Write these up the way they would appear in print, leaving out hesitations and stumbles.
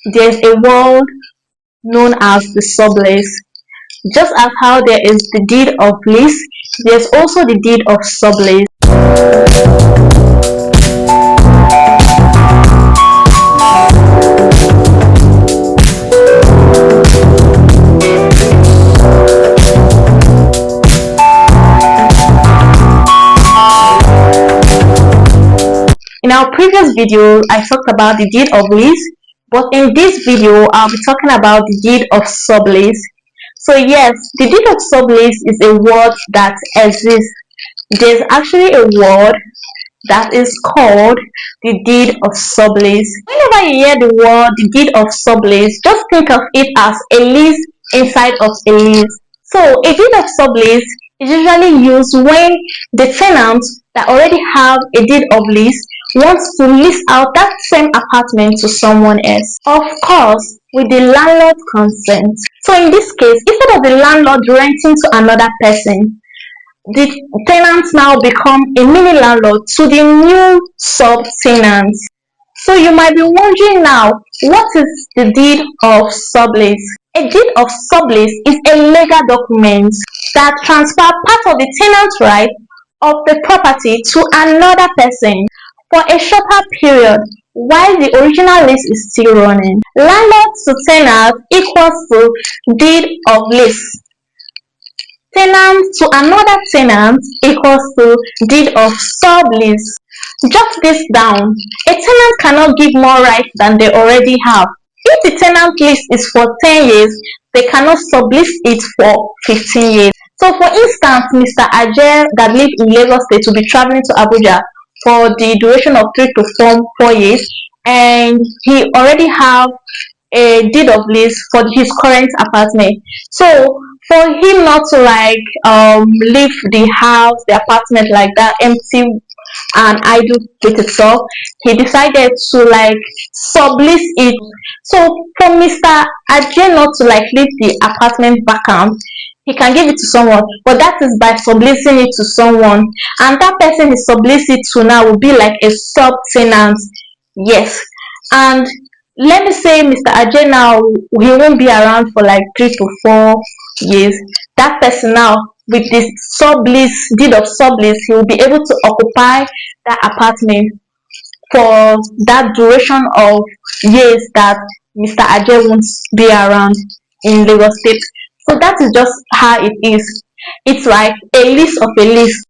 there's a word known as the sublease. Just as how there is the deed of lease, there's also the deed of sublease. In our previous video, I talked about the deed of lease, but in this video, I'll be talking about the deed of sublease. So yes, the deed of sublease is a word that exists. There's actually a word that is called the deed of sublease. Whenever you hear the word the deed of sublease, just think of it as a lease inside of a lease. So a deed of sublease is usually used when the tenant that already have a deed of lease wants to lease out that same apartment to someone else, of course with the landlord's consent. So in this case, instead of the landlord renting to another person, the tenants now become a mini landlord to the new sub-tenants. So you might be wondering now, what is the deed of sublease? A deed of sublease is a legal document that transfers part of the tenant's right of the property to another person for a shorter period while the original lease is still running. Landlord to tenant equals to deed of lease. Tenant to another tenant equals to deed of sublease. Jot this down. A tenant cannot give more rights than they already have. If the tenant lease is for 10 years, they cannot sublease it for 15 years. So for instance, Mr. Ajay that lives in Lagos State will be traveling to Abuja for the duration of 3 to 4 years, and he already have a deed of lease for his current apartment. So for him not to leave the house, the apartment like that empty and idle with itself, he decided to sublease it. So for Mr. Ajay not to leave the apartment vacant, he can give it to someone, but that is by subleasing it to someone, and that person he sublease it to now will be like a sub-tenant. Yes, and let me say Mr. Ajay now, he won't be around for 3 to 4 years. That person now with this sublease, deed of sublease, he will be able to occupy that apartment for that duration of years that Mr. Ajay won't be around in Lagos State. So that is just how it is. It's like a lease of a lease.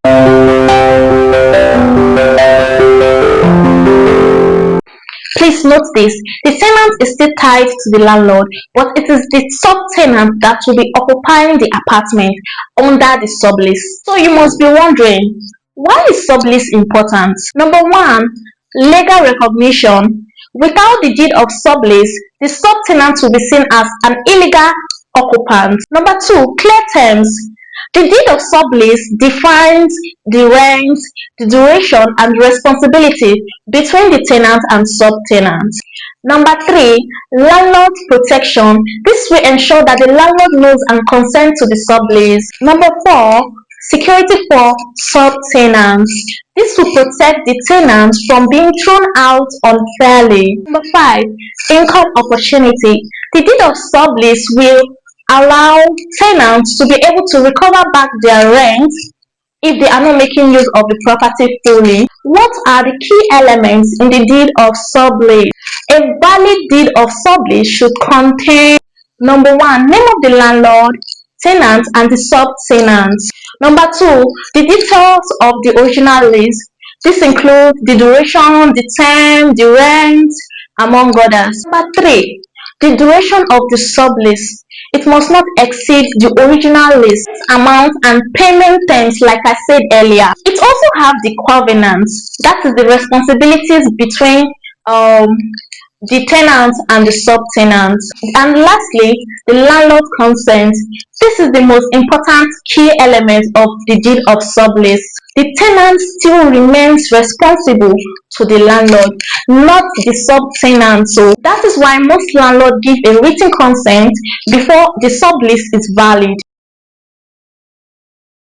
Please note this, the tenant is still tied to the landlord, but it is the sub-tenant that will be occupying the apartment under the sublease. So you must be wondering, why is sublease important? Number one, legal recognition. Without the deed of sublease, the sub-tenant will be seen as an illegal occupant. Number two, clear terms. The deed of sublease defines the rent, the duration, and the responsibility between the tenant and sub-tenant. Number three, landlord protection. This will ensure that the landlord knows and consents to the sublease. Number four, security for sub-tenants. This will protect the tenants from being thrown out unfairly. Number five, income opportunity. The deed of sublease will allow tenants to be able to recover back their rent if they are not making use of the property fully. What are the key elements in the deed of sublease? A valid deed of sublease should contain: number one, name of the landlord, tenant, and the sub-tenants. Number two, the details of the original lease. This includes the duration, the term, the rent, among others. Number three, the duration of the sublease. It must not exceed the original lease amount and payment terms, like I said earlier. It also have the covenants, that is the responsibilities between the tenant and the sub-tenants. And lastly, the landlord consent. This is the most important key element of the deed of sublease. The tenant still remains responsible to the landlord, not the sub-tenant. So that is why most landlords give a written consent before the sublease is valid.